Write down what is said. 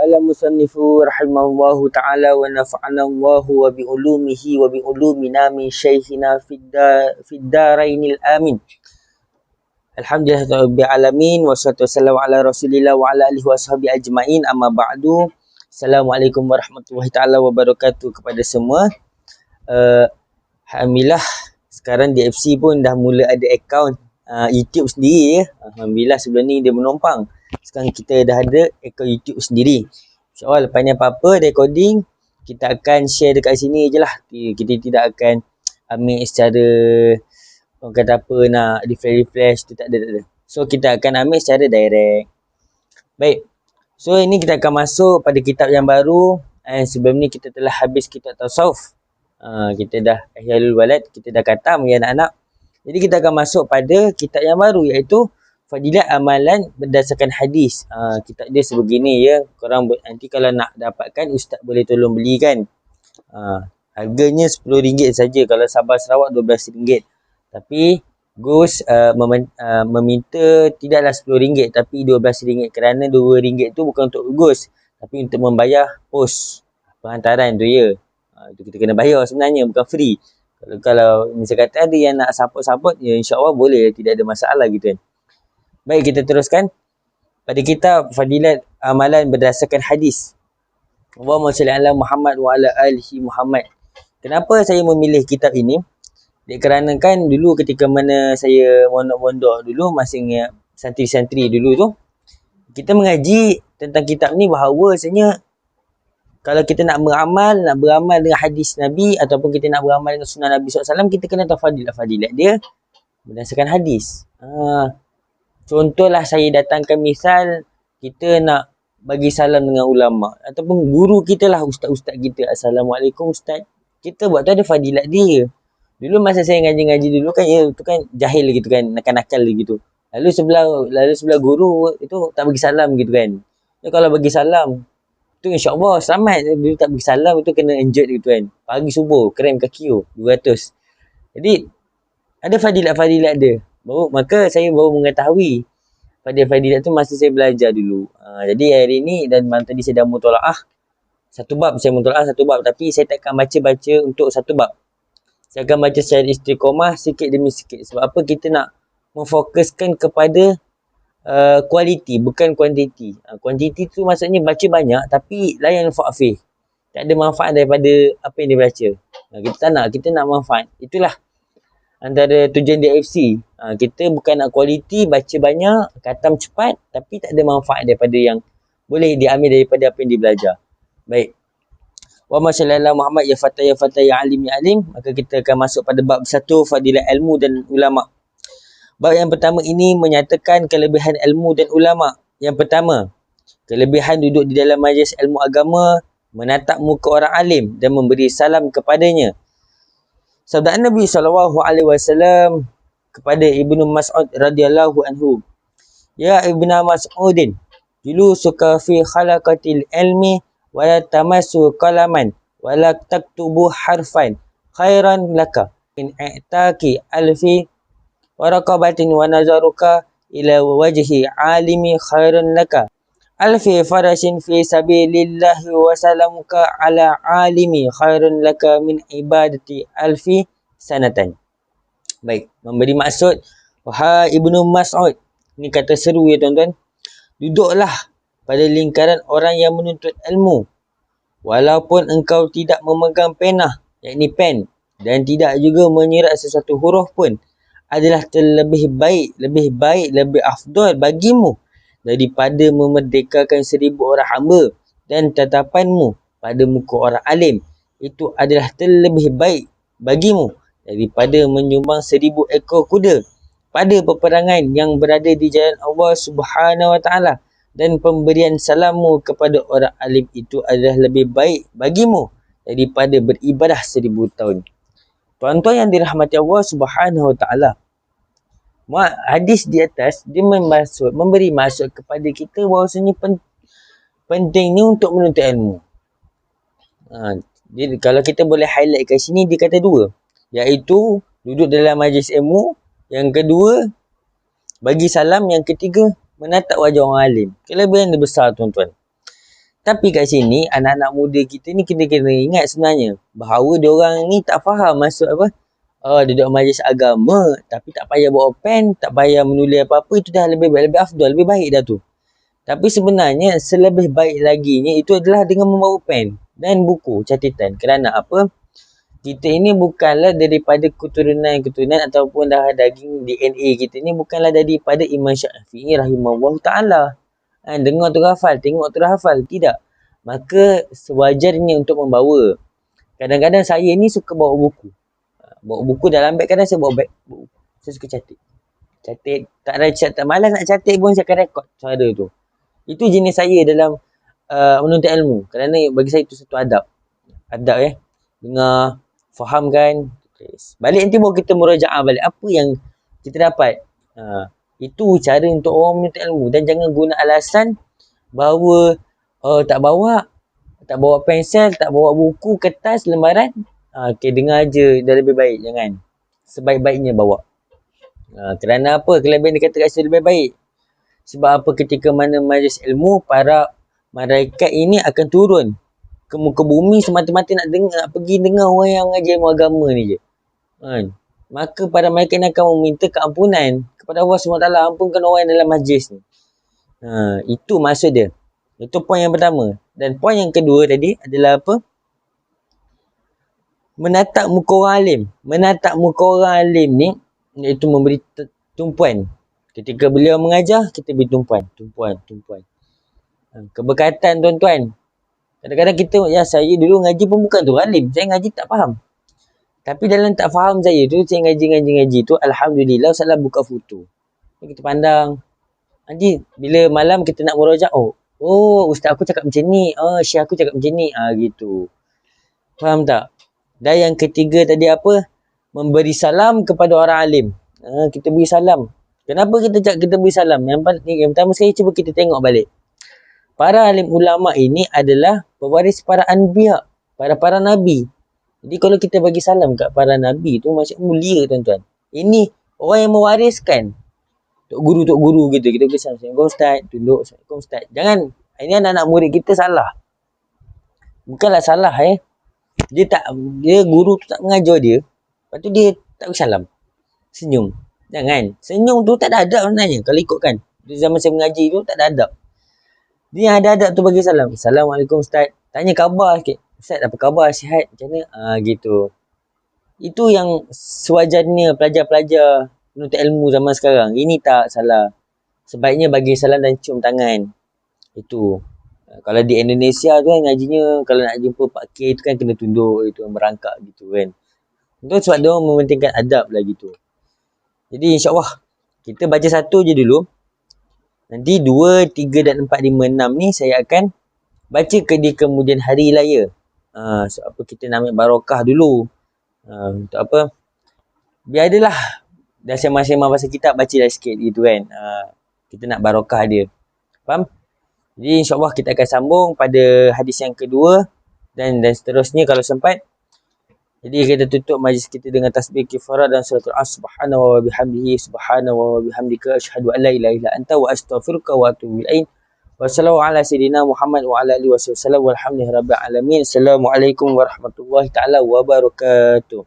Qala musannifu rahimahullahu ta'ala wa nafa'ana Allahu wa bi'ulumihi wa bi'ulumina min syekhina fid darainil amin. Alhamdulillah rabbil alamin wassalatu wassalamu ala Rasulillah wa ala alihi washabi ajmain, amma ba'du. Assalamualaikum warahmatullahi taala wabarakatuh kepada semua. Alhamdulillah sekarang DFC pun dah mula ada akaun YouTube sendiri ya. Alhamdulillah, sebelum ni dia menumpang. Sekarang kita dah ada akaun YouTube sendiri. InsyaAllah lepas ni apa-apa recording kita akan share dekat sini je lah. Kita tidak akan ambil secara, orang kata apa, nak refresh tu tak ada. So kita akan ambil secara direct. Baik. So ini kita akan masuk pada kitab yang baru. Sebelum ni kita telah habis kitab tasawuf. Kita dah Ahyalul Walad, kita dah khatam ya anak-anak. Jadi kita akan masuk pada kitab yang baru, iaitu Fadilat Amalan Berdasarkan Hadis. Kitab dia sebegini ya. Korang nanti kalau nak dapatkan, Ustaz boleh tolong belikan. Harganya RM10 saja. Kalau Sabah Sarawak RM12. Tapi Gus meminta tidaklah RM10 tapi RM12, kerana RM2 tu bukan untuk Gus, tapi untuk membayar pos penghantaran tu ya. Itu kita kena bayar sebenarnya, bukan free. Kalau misalnya kata ada yang nak support ya, insyaAllah boleh, tidak ada masalah gitu kan. Baik, kita teruskan pada kitab Fadilat Amalan Berdasarkan Hadis. Allahumma salli ala Muhammad wa ala alihi Muhammad. Kenapa saya memilih kitab ini? Kerana kan dulu ketika mana saya mondok-mondok dulu, masing santri-santri dulu tu, kita mengaji tentang kitab ni bahawa sebenarnya kalau kita nak beramal dengan hadis Nabi, ataupun kita nak beramal dengan sunnah Nabi SAW, kita kena tahu fadilat dia berdasarkan hadis. Contohlah saya datangkan misal, kita nak bagi salam dengan ulama, ataupun guru kita lah, ustaz-ustaz kita. Assalamualaikum ustaz. Kita buat tu ada fadilat dia. Dulu masa saya ngaji-ngaji dulu kan, ya tu kan jahil gitu kan, nakal-nakal gitu. Lalu sebelah guru itu tak bagi salam gitu kan. Ya, kalau bagi salam tu insyaAllah selamat. Dia tak bagi salam itu kena injured gitu kan. Pagi subuh krem kaki 200. Jadi ada fadilat-fadilat dia. Maka saya baru mengetahui fadilat tu masa saya belajar dulu. Jadi hari ni dan malam tadi saya dah mutolaah satu bab, tapi saya takkan baca-baca untuk satu bab. Saya akan baca secara istiqomah sikit demi sikit. Sebab apa? Kita nak memfokuskan kepada kualiti, bukan kuantiti. Kuantiti tu maksudnya baca banyak tapi la yanfa' fih. Tak ada manfaat daripada apa yang dia baca. Kita tak nak, kita nak manfaat. Itulah antara tujuan DFC. Kita bukan nak kualiti, baca banyak, khatam cepat, tapi tak ada manfaat daripada yang boleh diambil daripada apa yang dia belajar. Baik. Wa masyaallah Muhammad ya fatah ya alim ya alim. Maka kita akan masuk pada bab 1, fadilat ilmu dan ulama. Bab yang pertama ini menyatakan kelebihan ilmu dan ulama. Yang pertama, kelebihan duduk di dalam majlis ilmu agama, menatap muka orang alim dan memberi salam kepadanya. Sabda Nabi SAW kepada Ibnu Mas'ud radhiyallahu anhu, ya Ibnu Mas'udin, julusuka fi khalaqatil ilmi wa la tamassu qalaman wa la taktubu harfan khairan laka in i'taki alfi wa raqabatin wa nazaruka ila wajhi alimi khairan laka alfi farashin fi sabilillahi wa salamuka ala alimi khairan laka min ibadati alfi sanatan. Baik, memberi maksud, wahai Ibnu Mas'ud, ini kata seru ya tuan-tuan, duduklah pada lingkaran orang yang menuntut ilmu, walaupun engkau tidak memegang pena, yakni pen, dan tidak juga menyirat sesuatu huruf pun, adalah lebih baik, lebih afdal bagimu daripada memerdekakan 1000 orang hamba, dan tatapanmu pada muka orang alim itu adalah terlebih baik bagimu daripada menyumbang 1000 ekor kuda pada peperangan yang berada di jalan Allah Subhanahu Wa Taala, dan pemberian salammu kepada orang alim itu adalah lebih baik bagimu daripada beribadah 1000 tahun. Tuan-tuan yang dirahmati Allah Subhanahu Wa Taala, hadis di atas dia memberi maksud kepada kita bahawasanya pentingnya untuk menuntut ilmu. Kalau kita boleh highlight kat sini, dia kata 2, iaitu duduk dalam majlis ilmu, yang kedua bagi salam, yang ketiga menatap wajah orang alim. Kelebihan dia besar tuan-tuan. Tapi kat sini anak-anak muda kita ni kena ingat sebenarnya bahawa diorang ni tak faham maksud apa. Duduk majlis agama tapi tak payah bawa pen, tak payah menulis apa-apa, itu dah lebih baik, lebih afdal, lebih baik dah tu. Tapi sebenarnya selebih baik laginya itu adalah dengan membawa pen dan buku catatan. Kerana apa? Kita ini bukanlah daripada keturunan ataupun darah daging DNA kita ni bukanlah daripada Imam Syafi'i rahimahullah ta'ala. Dengar tu hafal, tengok tu hafal. Tidak. Maka sewajarnya untuk membawa. Kadang-kadang saya ni suka bawa buku. Bawa buku dalam beg, kadang saya bawa beg buku. Saya suka catat. Catat, tak malas nak catat pun saya akan rekod suara tu. Itu jenis saya dalam menuntut ilmu. Kerana bagi saya itu satu adab. Adab dengar, faham kan. Balik nanti baru kita murajaah balik. Apa yang kita dapat. Itu cara untuk orang menuntut ilmu. Dan jangan guna alasan bahawa tak bawa pensel, tak bawa buku, kertas, lembaran. Dengar je dah lebih baik. Jangan. Sebaik-baiknya bawa. Kerana apa? Kelebihan dia kata rasa lebih baik. Sebab apa? Ketika mana majlis ilmu, para malaikat ini akan turun ke muka bumi semata-mata nak pergi dengar orang yang mengajar ilmu agama ni je. Maka para malaikat ini akan meminta keampunan kepada Allah SWT. Ampunkan orang yang dalam majlis ni. Itu maksud dia. Itu poin yang pertama. Dan poin yang kedua tadi adalah apa? Menatap muka orang alim. Menatap muka orang alim ni, iaitu memberi tumpuan. Ketika beliau mengajar, kita beri tumpuan. Keberkatan tuan-tuan. Kadang-kadang kita, saya dulu ngaji pun bukan tu alim. Saya ngaji tak faham. Tapi dalam tak faham saya tu, saya ngaji tu, alhamdulillah, salah buka foto. Kita pandang. Nanti, bila malam kita nak merojak, ustaz aku cakap macam ni. Syekh aku cakap macam ni. Gitu. Faham tak? Dan yang ketiga tadi apa? Memberi salam kepada orang alim. Kita beri salam. Kenapa kita beri salam? Yang pertama sekali cuba kita tengok balik. Para alim ulama ini adalah pewaris para anbiya, para nabi. Jadi kalau kita bagi salam kat para nabi tu macam mulia tuan-tuan. Ini orang yang mewariskan. Tok guru gitu. Kita bagi salam. Assalamualaikum ustaz, tunduk. Assalamualaikum ustaz. Jangan. Ini anak-anak murid kita salah. Bukanlah salah dia guru tu tak mengajar dia. Lepas tu dia tak bagi salam. Senyum. Jangan. Senyum tu tak ada adab sebenarnya. Kalau ikutkan. Di zaman saya mengaji tu tak ada adab. Dia yang ada adab tu bagi salam. Assalamualaikum ustaz. Tanya khabar sikit. Ustaz apa khabar? Sihat? Macam mana? Gitu. Itu yang sewajarnya pelajar-pelajar menuntut ilmu zaman sekarang. Ini tak salah. Sebaiknya bagi salam dan cium tangan. Itu. Kalau di Indonesia tu kan ngajinya, kalau nak jumpa Pak K tu kan kena tunduk, itu merangkak gitu kan. Itu sebab dia orang mementingkan adab lah gitu. Jadi insyaAllah kita baca satu je dulu. Nanti 2, 3 dan 4, 5, 6 ni saya akan baca di kemudian hari raya. So apa kita nak ambil barokah dulu. Untuk apa? Biar adalah dah sema-sema bahasa kitab baca dah sikit gitu kan. Kita nak barokah dia. Faham? Jadi insyaAllah kita akan sambung pada hadis yang kedua dan seterusnya kalau sempat. Jadi kita tutup majlis kita dengan tasbih kifarah dan suratul subhanahu wa bihamdihi subhanahu wa bihamdika asyhadu an la ilaha illa anta wa astaghfiruka wa atubu ilaik. Wassallallahu ala sayyidina Muhammad wa ala alihi wasallam walhamdulillahi rabbil alamin. Assalamualaikum warahmatullahi taala wabarakatuh.